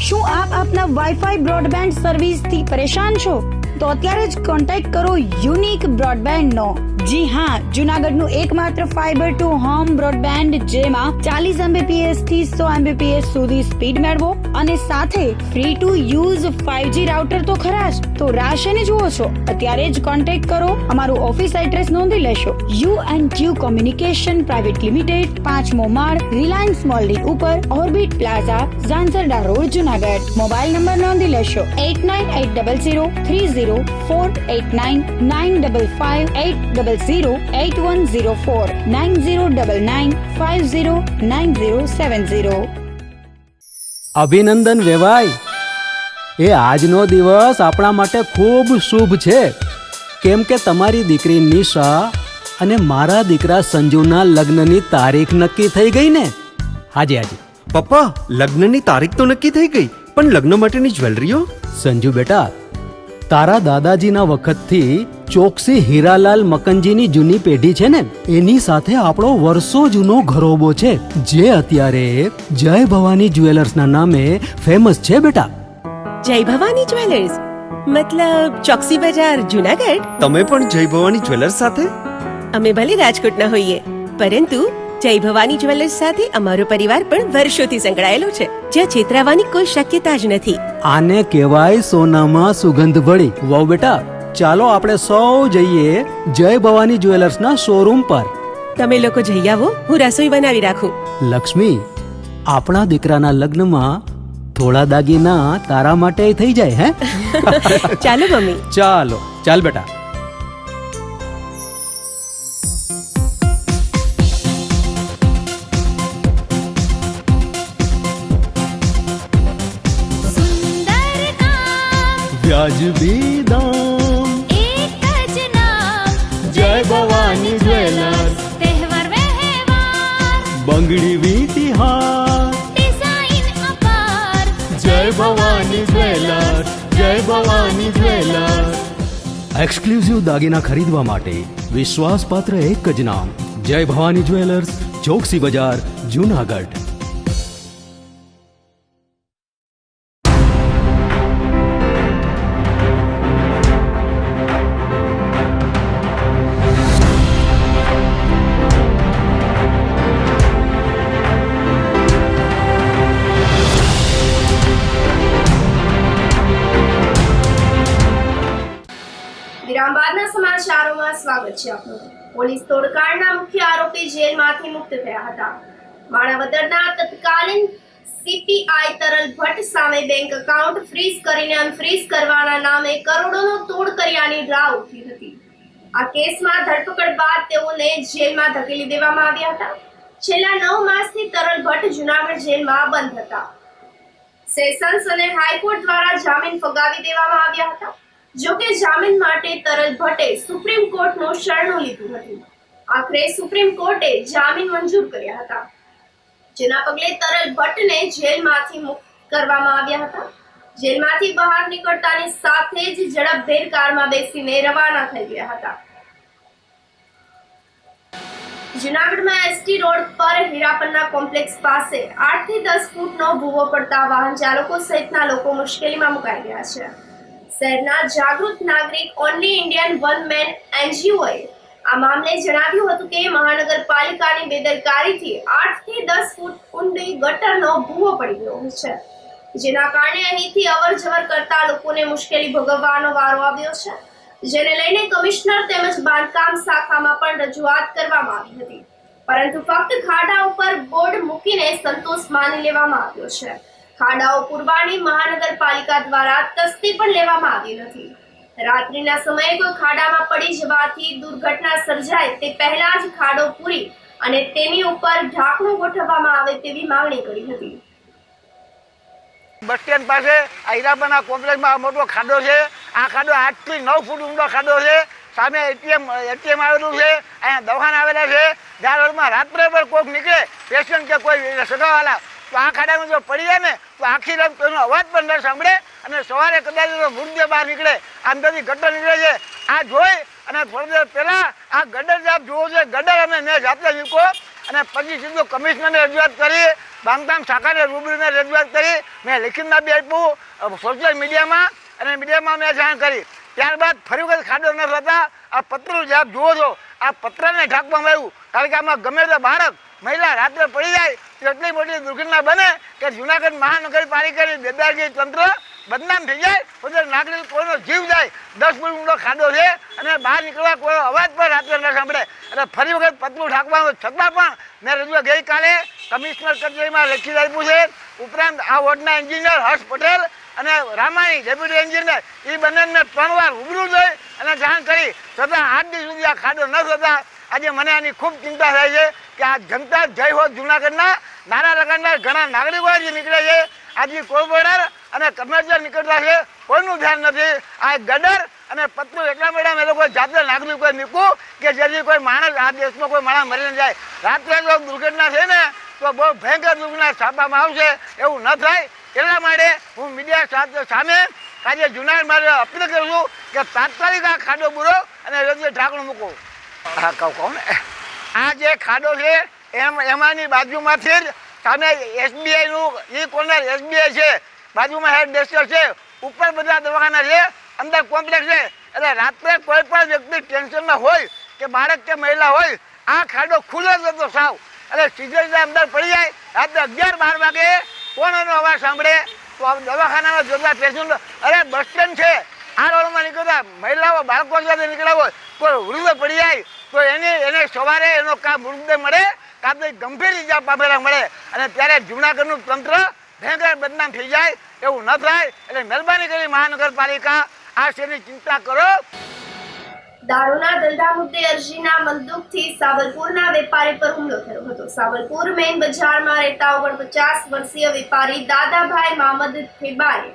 શું આપ આપના વાઈફાઈ બ્રોડબેન્ડ સર્વિસથી પરેશાન છો? તો અત્યારે જ કોન્ટેક્ટ કરો યુનિક બ્રોડબેન્ડનો. જી હા, જૂનાગઢનું એકમાત્ર ફાઈબર ટુ હોમ બ્રોડબેન્ડ, જેમાં 40 Mbps થી 100 Mbps સુધી સ્પીડ મેળવો અને સાથે free to use 5G router તો ખરા જ. તો રાહ શેની જુઓ છો? અત્યારે જ કોન્ટેક્ટ કરો. અમારું ઓફિસ એડ્રેસ નોંધી લેશો. U&Q કોમ્યુનિકેશન પ્રાઇવેટ લિમિટેડ, 5મો માળ, રિલાયન્સ મોલની ઉપર, orbit plaza, Zanzarda road, Junagadh. Mobile number નોંધી લેશો 89800304899558008104 9099509070. અભિનંદન વેવાય. એ આજનો દિવસ આપણા માટે ખૂબ શુભ છે, કેમ કે તમારી દીકરી નિશા અને મારા દીકરા સંજુના લગ્નની તારીખ નક્કી થઈ ગઈ ને. હાજી. પપ્પા, લગ્નની તારીખ તો નક્કી થઈ ગઈ, પણ લગ્ન માટેની જ્વેલરીઓ? સંજુ બેટા, તારા દાદાજીના વખતથી ચોકસી હીરાલાલ મકનજીની જૂની પેઢી છે ને, એની સાથે આપણો વર્ષો જૂનો ઘરોબો છે, જે અત્યારે જય ભવાની જ્વેલર્સના નામે ફેમસ છે બેટા. જય ભવાની જ્વેલર્સ મતલબ ચોકસી બજાર, જૂનાગઢ? તમે પણ જય ભવાની જ્વેલર્સ સાથે? અમે ભલે રાજકોટના હોઈએ, પરંતુ જય ભવાની જ્વેલર્સ સાથે અમારો પરિવાર પણ વર્ષોથી સંકળાયેલો છે, જ્યાં છેતરાવાની કોઈ શક્યતા જ નથી. આને કહેવાય સોનામાં સુગંધ ભળી. વાવ બેટા, ચાલો આપણે સૌ જઈએ જય ભવાની જ્વેલર્સના શોરૂમ પર. તમે લોકો જઈ આવો, હું રસોઈ બનાવી રાખું. લક્ષ્મી, આપણા દીકરાના લગ્નમાં થોડા દાગીના તારા માટે થઈ જાય. હે ચાલો મમ્મી. ચાલ બેટા. વ્યાજબી દામ, એક જ નામ, જય ભવાની જ્વેલર્સ. તહેવાર વ્યવહાર, બંગડી વીટી હાર, ડિઝાઇન અપાર, જય ભવાની જ્વેલર્સ, જય ભવાની જ્વેલર્સ. એક્સક્લુઝિવ દાગીના ખરીદવા માટે વિશ્વાસપાત્ર એક જ નામ, જય ભવાની જ્વેલર્સ, ચોકસી બજાર, જુનાગઢ. વિરામ બાદના સમાચારોમાં સ્વાગત છે આપનું. પોલીસ તોડકાંડના મુખ્ય આરોપી જેલમાંથી મુક્ત થયા હતા. માણાવદરના તત્કાલીન સીપીઆઈ તરલ ભટ્ટ સામે બેંક એકાઉન્ટ ફ્રીઝ કરીને અનફ્રીઝ કરવાના નામે કરોડોનો તોડ કર્યાની રાવ ઉઠી હતી. આ કેસમાં ધરપકડ બાદ તેઓને જેલમાં ધકેલી દેવામાં આવ્યા હતા. છેલ્લા 9 માસથી તરલ ભટ્ટ જુનાગઢ જેલમાં બંધ હતા. સેશન્સ અને હાઈકોર્ટ દ્વારા જામીન ફગાવી દેવામાં આવ્યા હતા. જોકે જામીન માટે તરલ ભટ્ટે સુપ્રીમ કોર્ટનું શરણું લીધું હતું. આખરે સુપ્રીમ કોર્ટે જામીન મંજૂર કર્યા હતા, જેના પગલે તરલ ભટ્ટને જેલમાંથી મુક્ત કરવામાં આવ્યા હતા. જેલમાંથી બહાર નીકળતાની સાથે જ ઝડપભેર કારમાં બેસીને રવાના થઈ ગયા હતા. જુનાગઢમાં એસટી રોડ પર હીરાપન્ના કોમ્પ્લેક્સ પાસે 8 થી 10 ફૂટનો ભૂવો પડતા વાહન ચાલકો સહિતના લોકો મુશ્કેલીમાં મુકાઈ ગયા છે. શહેરના જાગૃત નાગરિક ઓનલી ઇન્ડિયન વન મેન એનજીઓએ આ મામલે જણાવ્યું હતું કે મહાનગરપાલિકાની બેદરકારીથી 8 થી 10 ફૂટ ઊંડી ગટરનો ભૂવો પડી ગયો છે, જેના કારણે અહીંથી અવર જવર કરતા લોકોને મુશ્કેલી ભોગવવાનો વારો આવ્યો છે. જેને લઈને કમિશનર તેમજ બાંધકામ શાખામાં પણ રજૂઆત કરવામાં આવી હતી, પરંતુ ફક્ત ખાડા ઉપર બોર્ડ મૂકીને સંતોષ માની લેવામાં આવ્યો છે. ખાડાઓ પૂરવાની મહાનગરપાલિકા દ્વારા તસ્દી પણ લેવામાં આવી નથી. રાત્રિના સમયે કોઈ ખાડામાં પડી જવાથી દુર્ઘટના સર્જાય તે પહેલા જ ખાડો પૂરી અને તેની ઉપર ઢાંકણું ગોઠવવામાં આવે તેવી માંગણી કરી હતી. બસ સ્ટેન્ડ પાસે હીરાપન્ના કોમ્પ્લેક્સમાં મોટો ખાડો છે. આ ખાડો 8 થી 9 ફૂટ ઊંડો ખાડો છે. સામે એટીએમ આવેલું છે, અહીંયા દવાખાના આવેલા છે. જ્યાં રોડમાં રાત્રે પર કોઈક નીકળે પેશન્ટ કે કોઈ સગાવાલા તો આ ખાડામાં જો પડી જાય ને તો આખી રાત કોઈનો અવાજ પણ ન સાંભળે અને સવારે કદાચ મૃતદેહ બહાર નીકળે અંદરથી ગટર નીકળે છે. આ જોઈ અને થોડી દેર પહેલા આ ગટર આપ જોવો છે, ગટર અમે મેં જાતે મૂકો અને પછી સીધું કમિશનરને રજૂઆત કરી, બાંધકામ શાખાને રૂબરૂને રજૂઆત કરી, મેં લેખિતમાં બી આપ્યું સોશિયલ મીડિયામાં અને મીડિયામાં મેં જાણ કરી. ત્યારબાદ ફરી વખત ખાડો ન થતા આ પતરું જે આપ જુઓ છો આ પતરાને ઢાંકવામાં આવ્યું, કારણ કે આમાં ગમે તે બાળક મહિલા રાત્રે પડી જાય તો એટલી મોટી દુર્ઘટના બને કે જુનાગઢ મહાનગરપાલિકાની બેદારગી તંત્ર બદનામ થઈ જાય, બધા નાગરિક કોઈનો જીવ જાય. 10 ફૂટ ઊંડો ખાડો છે અને બહાર નીકળવા કોઈ અવાજ પણ રાત્રે ન સાંભળે અને ફરી વખત પતલું ઢાંકવાનું છતાં પણ મેં રજૂઆત ગઈકાલે કમિશનર કચેરીમાં લખી આપ્યું છે. ઉપરાંત આ વોર્ડના એન્જિનિયર હર્ષ પટેલ અને રામાણી ડેપ્યુટી એન્જિનિયર એ બંનેને મેં 3 વાર રૂબરૂ જોઈ અને જાણ કરી, છતાં 8 દિવસ સુધી આ ખાડો ન થતા આજે મને આની ખૂબ ચિંતા થાય છે કે આ જનતા જય હો જુનાગઢના નારા લગાડનાર ઘણા નાગરિકો જે નીકળે છે, આજે કોર્પોરેટર અને કમર્શિયલ નીકળતા છે, કોઈનું ધ્યાન નથી. આ ગટર અને પતરું એટલા માટે અમે લોકો જાતે નાગરિકોએ મૂકવું કે જેથી કોઈ માણસ આ દેશમાં કોઈ માણસ મરી ન જાય. રાત્રે જો દુર્ઘટના થઈ ને તો બહુ ભયંકર દુર્ઘટના છાપવામાં આવશે, એવું ન થાય એટલા માટે હું મીડિયા સામે આજે જુનાગઢ માટે અપીલ કરું છું કે તાત્કાલિક આ ખાડો પૂરો અને રેલવે ઢાંકણું મૂકો. હા કહું ને, આ જે ખાડો છે એમાંની બાજુમાંથી જ સામે એસબીઆઈનું કોર્નર એસબીઆઈ છે, બાજુમાં હેડ ડેસ્ટર છે, ઉપર બધા દવાખાના છે, અંદર કોમ્પ્લેક્સ છે. એટલે રાત્રે કોઈ પણ વ્યક્તિ ટેન્શનમાં હોય કે બાળક કે મહિલા હોય આ ખાડો ખુલ્લો જ હતો સાવ, એટલે સીધે અંદર પડી જાય. રાત્રે 11-12 વાગે કોણ એનો અવાજ સાંભળે તો દવાખાનામાં જોતા પેશન્ટ અરે બસ સ્ટેન્ડ છે આ રોડમાં નીકળતા મહિલાઓ બાળકો સાથે નીકળ્યા હોય કોઈ વૃદ્ધ પડી જાય તો એને સવારે એનો કાં મૃતદેહ મળે કાં તો ગંભીર ઇજા પામેલા મળે અને ત્યારે જૂનાગઢનું તંત્ર ભયંકર બદનામ થઈ જાય, એવું ન થાય. એટલે મહેરબાની કરી મહાનગરપાલિકા આ શેની ચિંતા કરો. દારૂના ધંધા મુદ્દે અરજીના મંદુકથી સાવલપુરના વેપારી પર હુમલો થયો હતો. સાવલપુર મેઇન બજારમાં રહેતા 49 વર્ષીય વેપારી દાદાભાઈ મામદ થેબાએ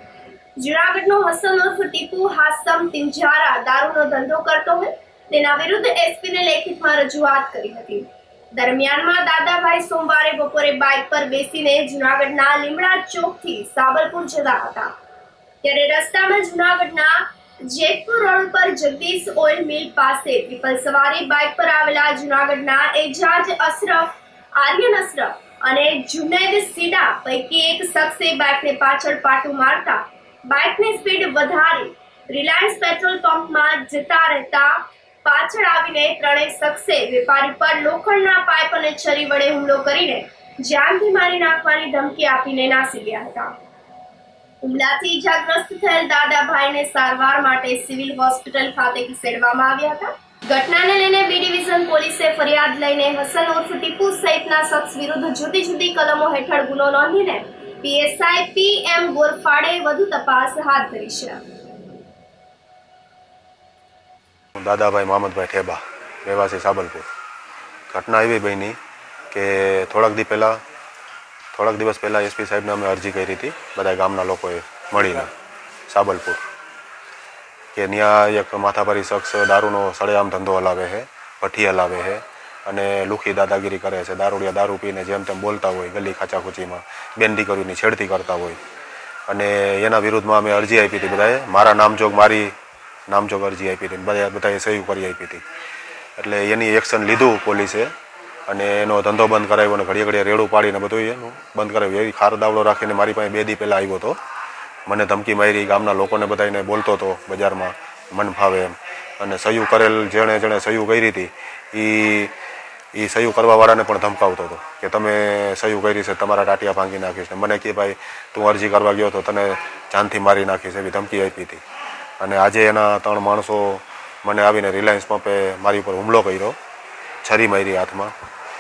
જુનાગઢનો હસન ઉર્ફ ટીપુ હાસમ તિંજારા દારૂનો ધંધો કરતો હોય તેના વિરુદ્ધ એસપીને લેખિતમાં રજૂઆત કરી હતી. દરમિયાનમાં દાદાભાઈ સોમવારે બપોરે બાઇક પર બેસીને જુનાગઢના લીમડા ચોકથી સાવલપુર જતા હતા, ત્યારે રસ્તામાં જુનાગઢના જેતપુર રોડ પર જગદીશ ઓઇલ મિલ પાસે ટ્રિપલ સવારી બાઇક પર આવેલા જૂનાગઢના એજાજ અશરફ, આર્યન અશરફ અને જુનૈદ સીડા પૈકી એક શખ્સે બાઇકને પાછળ પાટું મારતા બાઇકની સ્પીડ વધારી રિલાયન્સ પેટ્રોલ પંપમાં જતા રહેતા પાછળ આવીને ત્રણેય શખ્સે વેપારી પર લોખંડના પાઇપ અને છરી વડે હુમલો કરીને જાનથી મારી નાખવાની ધમકી આપીને નાસી ગયા હતા. હુમલાથી ઇજાગ્રસ્ત થયેલ દાદાભાઈને સારવાર માટે સિવિલ હોસ્પિટલ ખાતે ખસેડવામાં આવ્યા હતા. ઘટનાને લઈને બી ડિવિઝન પોલીસે ફરિયાદ લઈને હસન ઉર્ફ ટીપુ સહિતના શખ્સ વિરુદ્ધ જુદી જુદી કલમો હેઠળ ગુનો નોંધીને પીએસઆઈ PM ગોરફાડે વધુ તપાસ હાથ ધરી છે. દાદાભાઈ મામદભાઈ ઠેબા, રહેવાસી સાબલપુર. ઘટના એવી બની કે થોડાક દિવસ પહેલાં SP સાહેબને અમે અરજી કરી હતી બધા ગામના લોકોએ મળીને સાબલપુર, કે ત્યાં એક માથાભારી શખ્સ દારૂનો સળેઆમ ધંધો હલાવે છે, ભઠ્ઠી હલાવે છે અને લુખી દાદાગીરી કરે છે. દારૂડિયા દારૂ પીને જેમ તેમ બોલતા હોય, ગલી ખાચાખૂચીમાં બેન દીકરીની છેડતી કરતા હોય અને એના વિરુદ્ધમાં અમે અરજી આપી હતી બધાએ. મારી નામજોગ અરજી આપી હતી, બધાએ સહી કરી આપી હતી. એટલે એની એક્શન લીધું પોલીસે અને એનો ધંધો બંધ કરાવ્યો અને ઘડીએ રેડું પાડીને બધું એનું બંધ કરાવ્યું. એવી ખાર દાવડો રાખીને મારી પાસે 2 દી પહેલાં આવ્યો હતો, મને ધમકી મારી, ગામના લોકોને બધાને બોલતો હતો બજારમાં મન ફાવે એમ. અને સહયું કરેલ જેણે સહયું કરી હતી એ સહયું કરવાવાળાને પણ ધમકાવતો હતો કે તમે સહયું કરી છે, તમારા ટાટિયા ભાંગી નાખીશ. ને મને કે ભાઈ તું અરજી કરવા ગયો તો તને જાનથી મારી નાખીશ, એવી ધમકી આપી હતી. અને આજે એના 3 માણસો મને આવીને રિલાયન્સ પંપે મારી ઉપર હુમલો કર્યો, છરી મારી હાથમાં,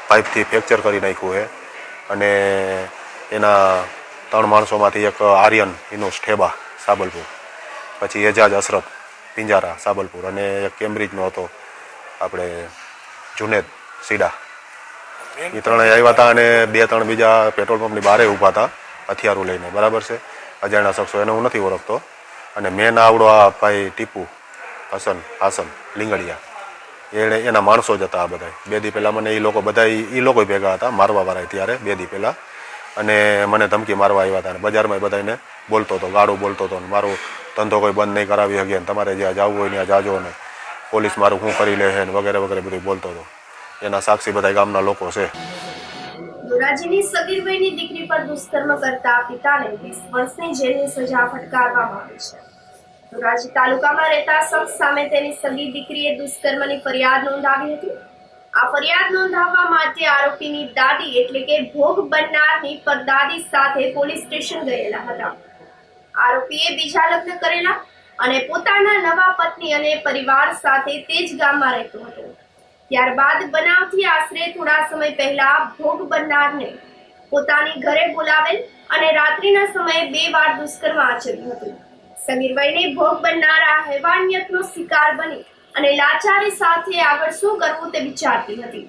પાઇપથી ફ્રેક્ચર કરી નાખ્યું છે. અને એના 3 માણસોમાંથી એક આર્યન ઇનોસ ઠેબા સાબલપુર, પછી એજાજ અશરફ પિંજારા સાબલપુર અને એક કેમ્બ્રિજનો હતો આપણે જુનેદ સીડા. એ ત્રણેય આવ્યા હતા અને 2-3 બીજા પેટ્રોલ પંપની બહારે ઊભા હતા હથિયારું લઈને, બરાબર છે, અજાણ્યા શખ્સો. એને હું નથી ઓળખતો. અને મેન આવડો આ ભાઈ ટીપુ હાસન લીંગડિયા, એના માણસો જ હતા આ બધા. 2 દી પહેલાં મને એ લોકો ભેગા હતા મારવાવાળા ત્યારે 2 દી પહેલાં, અને મને ધમકી મારવા આવ્યા હતા. અને બજારમાં બધાને બોલતો હતો, ગાળું બોલતો હતો, મારો ધંધો કોઈ બંધ નહીં કરાવી શકે ને તમારે જ્યાં જવું હોય ત્યાં જાજો ને પોલીસ મારું શું કરી લે છે ને વગેરે બધું બોલતો હતો. એના સાક્ષી બધા ગામના લોકો છે. ધોરાજીની સગીર વયની દીકરી પર દુષ્કર્મ કરતા પિતાને 20 વર્ષની જેલની સજા ફટકારવામાં આવી છે. ધોરાજી તાલુકામાં રહેતા શખ્સ સામે તેની સગીર દીકરીએ દુષ્કર્મની ફરિયાદ નોંધાવી હતી. આ ફરિયાદ નોંધાવવા માટે આરોપીની દાદી એટલે કે ભોગ બનનારની પરદાદી સાથે પોલીસ સ્ટેશન ગયેલા હતા. આરોપીએ બીજા લગ્ન કરેલા અને પોતાના નવા પત્ની અને પરિવાર સાથે તે જ ગામમાં રહેતો હતો. ત્યારબાદ બનાવથી આશરે થોડા સમય પહેલા ભોગ બનનારને પોતાની ઘરે બોલાવેલ અને રાત્રિના સમયે 2 વાર દુષ્કર્મ આચર્યું હતું. સગીર વયને ભોગ બનનાર આ હેવાનિયતનો શિકાર બની અને લાચારી સાથે આગળ શું કરવું તે વિચારતી હતી.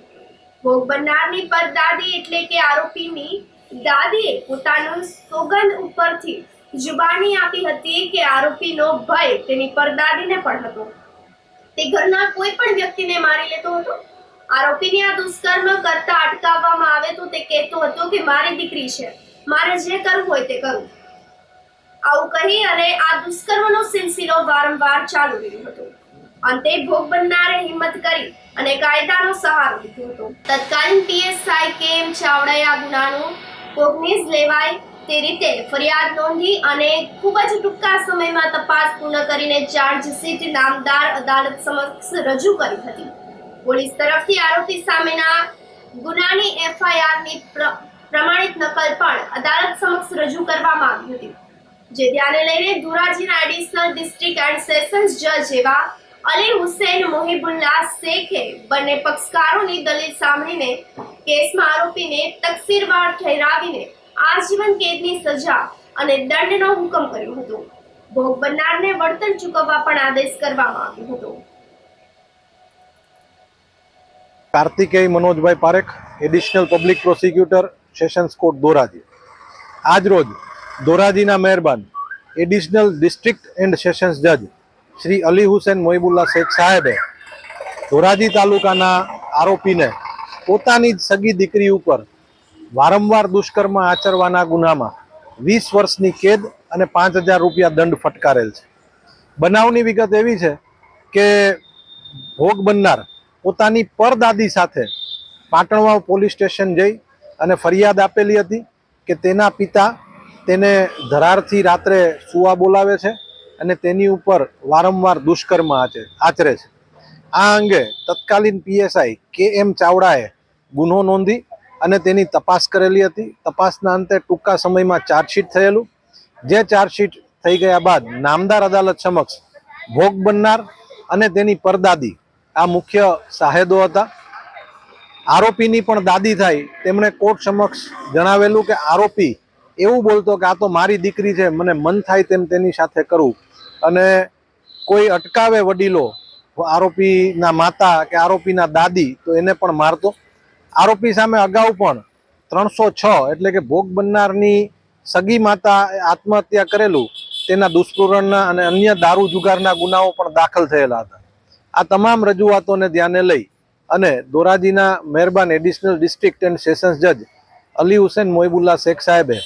ભોગ બનનારની પરદાદી એટલે કે આરોપીની દાદીએ પોતાનું સોગંદ ઉપરથી જુબાની આપી હતી કે આરોપીનો ભય તેની પરદાદીને પણ હતો. તે ઘરના કોઈ પણ વ્યક્તિને મારી લેતો હતો. આરોપીને આ દુષ્કર્મ કરતા અટકાવવામાં આવે તો તે કહેતો હતો કે મારી દીકરી છે, મારે જે કરવું હોય તે કરું. આવું કહી અને આ દુષ્કર્મનો સિલસિલો વારંવાર ચાલુ રહ્યો હતો. અંતે ભોગ બનનારે હિંમત કરી અને કાયદાનો સહારો લીધો હતો. તત્કાલીન PSI KM ચાવડાએ આ ગુનાનો કોગ્નિઝ લેવાય તે રીતે ફરિયાદ નોંધી અને ખૂબ જ ટૂંકા સમયમાં તપાસ પૂર્ણ કરીને ચાર્જશીટ નામદાર અદાલત સમક્ષ રજૂ કરી હતી. પોલીસ તરફથી આરોપી સામેના ગુનાની FIRની પ્રમાણિત નકલ પણ અદાલત સમક્ષ રજૂ કરવામાં આવી હતી. જે ધ્યાને લઈને ધોરાજીના એડિશનલ ડિસ્ટ્રિક્ટ એન્ડ સેશન્સ જજ એવા અલી હુસૈન મોહિબુલ્લાહ શેખે બંને પક્ષકારોની દલીલ સાંભળીને કેસમાં આરોપીને તકસીરવાર ઠેરાવીને આજીવન કેદની સજા અને દંડનો હુકમ કર્યો હતો. ભોગ બનનારને વળતર ચૂકવવા પણ આદેશ કરવામાં આવ્યો હતો. Kartikeya Manojbhai Parekh, additional public prosecutor, sessions court Dhoraji. આજ રોજ ધોરાજીના મહેરબાન એડિશનલ ડિસ્ટ્રિક્ટ એન્ડ સેશન્સ જજ શ્રી અલી હુસૈન મોહિબુલ્લાહ શેખ સાહેબે ધોરાજી તાલુકાના આરોપીને પોતાની જ સગી દીકરી ઉપર વારંવાર દુષ્કર્મ આચરવાના ગુનામાં 20 વર્ષની કેદ અને 5000 રૂપિયા દંડ ફટકારેલ છે. બનાવની વિગત એવી છે કે ભોગ બનનાર પોતાની પરદાદી સાથે પાટણવાવ પોલીસ સ્ટેશન જઈ અને ફરિયાદ આપેલી હતી કે તેના પિતા તેને ધરારથી રાત્રે સુવા બોલાવે છે અને તેની ઉપર વારંવાર દુષ્કર્મ આચરે છે. આ અંગે તત્કાલીન PSI KM ચાવડાએ ગુનો નોંધી અને તેની તપાસ કરેલી હતી. તપાસના અંતે ટૂંકા સમયમાં ચાર્જશીટ થયેલું, જે ચાર્જશીટ થઈ ગયા બાદ નામદાર અદાલત સમક્ષ ભોગ બનનાર અને તેની પરદાદી આ મુખ્ય સાહેદો હતા. આરોપીની પણ દાદી થાય તેમણે કોર્ટ સમક્ષ જણાવેલું કે આરોપી એવું બોલતો કે આ તો મારી દીકરી છે, મને મન થાય તેમ તેની સાથે કરું, અને કોઈ અટકાવે વડીલો આરોપીના માતા કે આરોપીના દાદી તો એને પણ મારતો. આરોપી સામે અગાઉ પણ 306 એટલે કે ભોગ બનનારની સગી માતા આત્મહત્યા કરેલું, તેના દુષ્કર્મના અને અન્ય દારૂ જુગારના ગુનાઓ પણ દાખલ થયેલા હતા. આ તમામ રજૂઆતોને ધ્યાને લઈ અને ધોરાજીના મહેરબાન એડિશનલ ડિસ્ટ્રિક્ટ એન્ડ સેશન્સ જજ અલી હુસેન મોઇબુલ્લા શેખ સાહેબે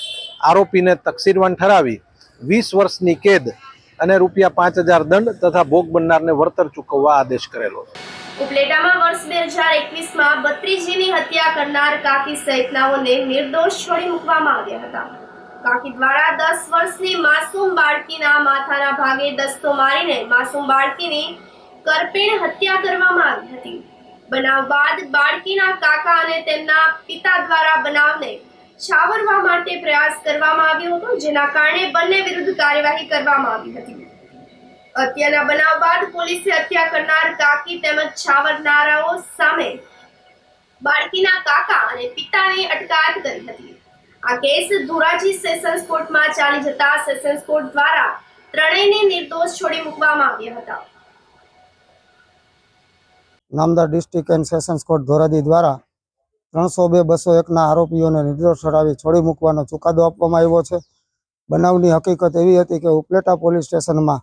આરોપીને તકસીરવાન ઠરાવી 20 વર્ષની કેદ અને ₹5000 દંડ તથા ભોગ બનનારને વળતર ચૂકવવા આદેશ કરેલો. ઉપલેટામાં વર્ષ 2021માં 32જીની હત્યા કરનાર કાકી સહિતનાઓને નિર્દોષ છોડી મૂકવામાં આવ્યા હતા. કાકી દ્વારા 10 વર્ષની માસૂમ બાળકીના માથાના ભાગે દસ્તો મારીને માસૂમ બાળકીની કરપીણ હત્યા કરવામાં આવી હતી. બનાવ બાદ બાળકીના કાકા અને તેમના પિતા દ્વારા બનાવને છાવરવા માટે પ્રયાસ કરવામાં આવ્યો હતો, જેના કારણે બંને વિરુદ્ધ કાર્યવાહી કરવામાં આવી હતી. હત્યાના બનાવ બાદ પોલીસે હત્યા કરનાર કાકી તેમજ છાવરનારાઓ સામે બાળકીના કાકા અને પિતાની અટકાયત કરી હતી. આ કેસ ધોરાજી સેશન્સ કોર્ટમાં ચાલી જતા સેશન્સ કોર્ટ દ્વારા ત્રણેયને નિર્દોષ છોડી મૂકવામાં આવ્યા હતા. નામદાર district and sessions court Dhoraji દ્વારા 302-201ના આરોપીઓને નિર્દોષ ઠરાવી છોડી મૂકવાનો ચુકાદો આપવામાં આવ્યો છે. બનાવની હકીકત એવી હતી કે ઉપલેટા પોલીસ સ્ટેશનમાં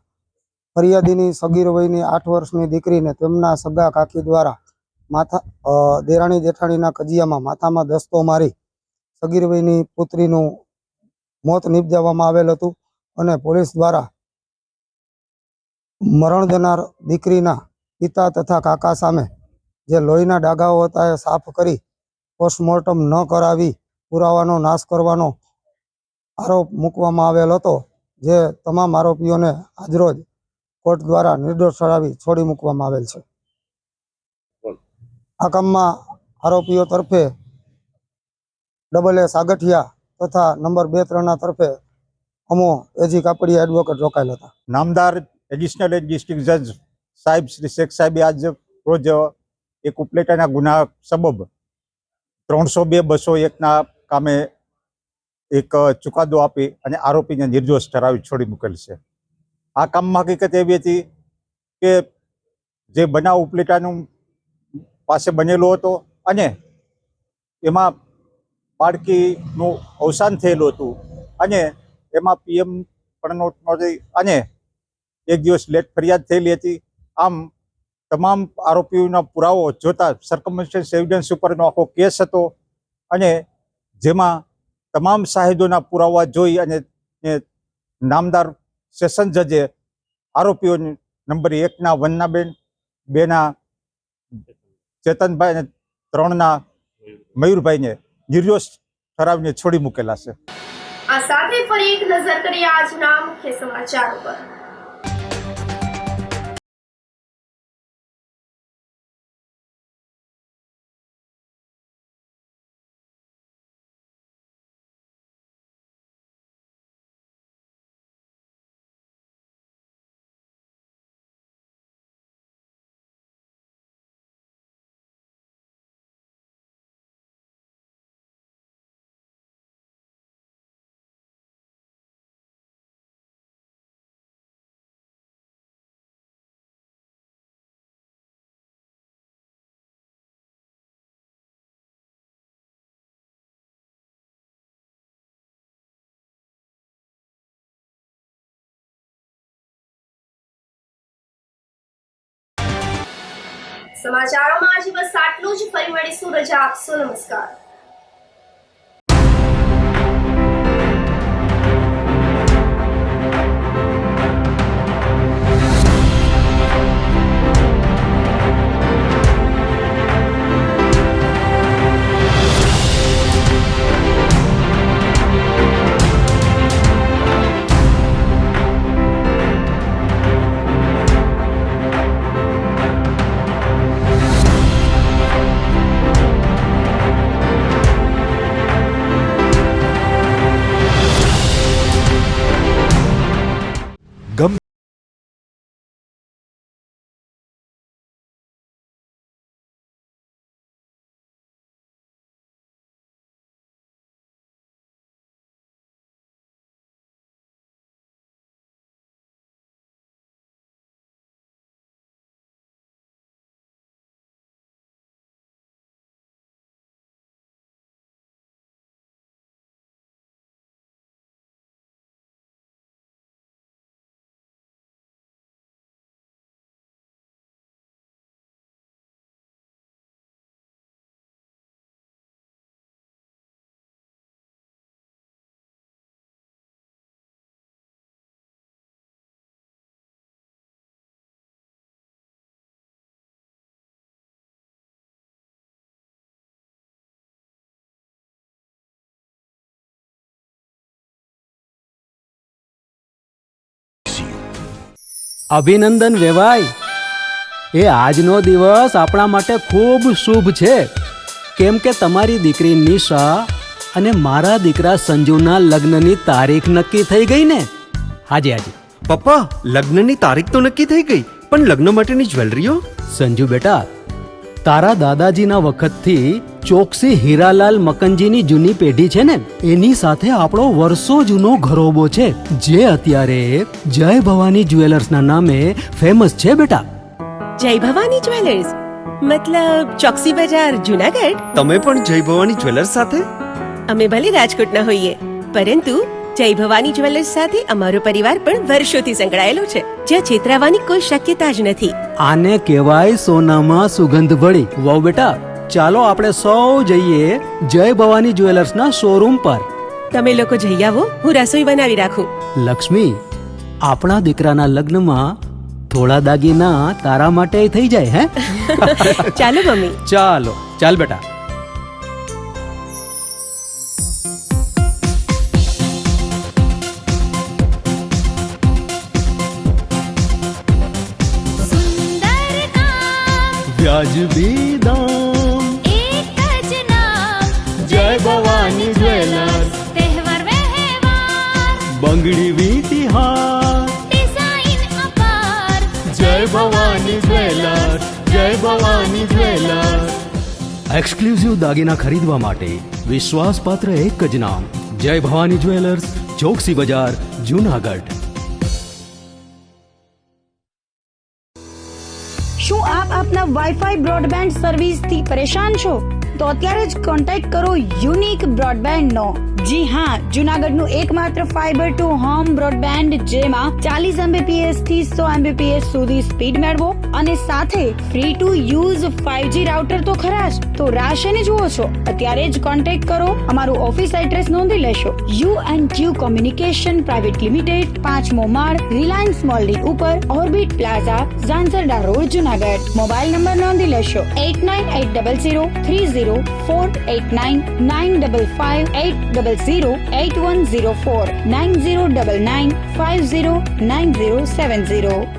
ફરિયાદીની સગીર વયની 8 વર્ષની દીકરીને તેમના સગા કાકી દ્વારા દેરાણી જેઠાણીના કજિયામાં માથામાં દસ્તો મારી સગીર વયની પુત્રીનું મોત નિપજાવવામાં આવેલ હતું, અને પોલીસ દ્વારા મરણ જનાર દીકરીના પિતા તથા કાકા સામે જે લોહીના ડાઘાઓ હતા એ સાફ કરી પોસ્ટમોર્ટમ ન કરાવી પુરાવાનો નાશ કરવાનો આરોપ મૂકવામાં આવેલ હતો, જે તમામ આરોપીઓને આજરોજ કોર્ટ દ્વારા નિર્દોષ ઠરાવી છોડી મૂકવામાં આવેલ છે. આ કામમાં આરોપીઓ તરફે AA સાગઠિયા તથા નંબર 2-3ના તરફે અમો એજી કાપડિયા એડવોકેટ રોકાયેલ હતા. નામદાર એડિશનલ ડિસ્ટ્રિક્ટ જજ સાહેબ શ્રી શેખ સાહેબે આજ રોજ એક ઉપલેટાના ગુના સબબ 302-201ના કામે એક ચુકાદો આપી અને આરોપીને નિર્દોષ ઠરાવી છોડી મૂકેલ છે. આ કામમાં હકીકત એવી હતી કે જે બનાવ ઉપલેટાનું પાસે બનેલો હતો અને એમાં બાળકીનું અવસાન થયેલું હતું, અને એમાં PM પણ નહોતી અને એક દિવસ લેટ ફરિયાદ થયેલી હતી. આમ તમામ આરોપીઓના પુરાવો જોતા સર્કમસ્ટન્સ એવિડન્સ ઉપરનો આખો કેસ હતો, અને જેમાં તમામ સાહેદોના પુરાવા જોઈ અને નામદાર સેશન જજે આરોપીઓ નંબર 1ના વંદનાબેન, 2ના ચેતનભાઈ અને 3ના મયુરભાઈને નિર્દોષ ઠરાવીને છોડી મૂકેલા છે. આ સાથે ફરી એક નજર કરીએ આજના મુખ્ય સમાચારો પર. સમાચારોમાં આજે બસ આટલું જ. ફરી મળીશું. રજા આપશો. નમસ્કાર. અભિનંદન વેવાઈ. એ આજનો દિવસ આપણા માટે ખૂબ શુભ છે, કેમ કે તમારી દીકરી નિશા અને મારા દીકરા સંજુના લગ્નની તારીખ નક્કી થઈ ગઈ ને. હાજી હાજી. પપ્પા, લગ્નની તારીખ તો નક્કી થઈ ગઈ, પણ લગ્ન માટેની જ્વેલરીઓ? સંજુ બેટા, તારા દાદાજીના વખતથી ચોકસી હીરાલાલ મકનજીની જૂની પેઢી છે ને, એની સાથે આપણો વર્ષો જૂનો ઘરોબો છે, જે અત્યારે જય ભવાની જ્વેલર્સના નામે ફેમસ છે બેટા. જય ભવાની જ્વેલર્સ મતલબ ચોકસી બજાર જુનાગઢ? તમે પણ જય ભવાની જ્વેલર્સ સાથે? અમે ભલે રાજકોટના હોઈએ, પરંતુ જય ભવાની જ્વેલર્સ સાથે અમારો પરિવાર પણ વર્ષોથી સંકળાયેલો છે, જ્યાં છેતરાવાની કોઈ શક્યતા જ નથી. આને કહેવાય સોનામાં સુગંધ ભળી. વાવ બેટા, ચાલો આપણે સૌ જઈએ જય ભવાની જ્વેલર્સના શોરૂમ પર. તમે લોકો જઈ આવો, હું રસોઈ બનાવી રાખું. લક્ષ્મી, આપણા દીકરાના લગ્નમાં થોડા દાગીના તારા માટે થઈ જાય. હે ચાલો મમ્મી. ચાલો ચાલ બેટા. વ્યાજબી દામ, એક જ નામ, જય ભવાની જ્વેલર્સ. તહેવાર વ્યવહાર, બંગડી વીંટી હાર, ડિઝાઇન અપાર, જય ભવાની જ્વેલર્સ, જય ભવાની જ્વેલર્સ. એક્સક્લુઝિવ દાગીના ખરીદવા માટે વિશ્વાસપાત્ર એક જ નામ, જય ભવાની જ્વેલર્સ, ચોકસી બજાર, જુનાગઢ. શું આપ આપના વાઈફાઈ બ્રોડબેન્ડ સર્વિસથી પરેશાન છો? તો અત્યારે જ કોન્ટેક્ટ કરો યુનિક બ્રોડબેન્ડ નો. જી હા, જુનાગઢનું એકમાત્ર ફાઈબર ટુ હોમ બ્રોડબેન્ડ, જેમાં 40 Mbps થી 100 Mbps સુધી સ્પીડ મેળવો અને સાથે free to use 5G router તો ખરા જ. તો રાહ શેની જુઓ છો? અત્યારે જ કોન્ટેક્ટ કરો. અમારું ઓફિસ એડ્રેસ નોંધી લેશો. U&Q કોમ્યુનિકેશન પ્રાઇવેટ લિમિટેડ, 5મો માળ, રિલાયન્સ મોલની ઉપર, orbit plaza, Zanzarda road, Junagadh. Mobile number નોંધી લેશો 89803048995585080081049099509070.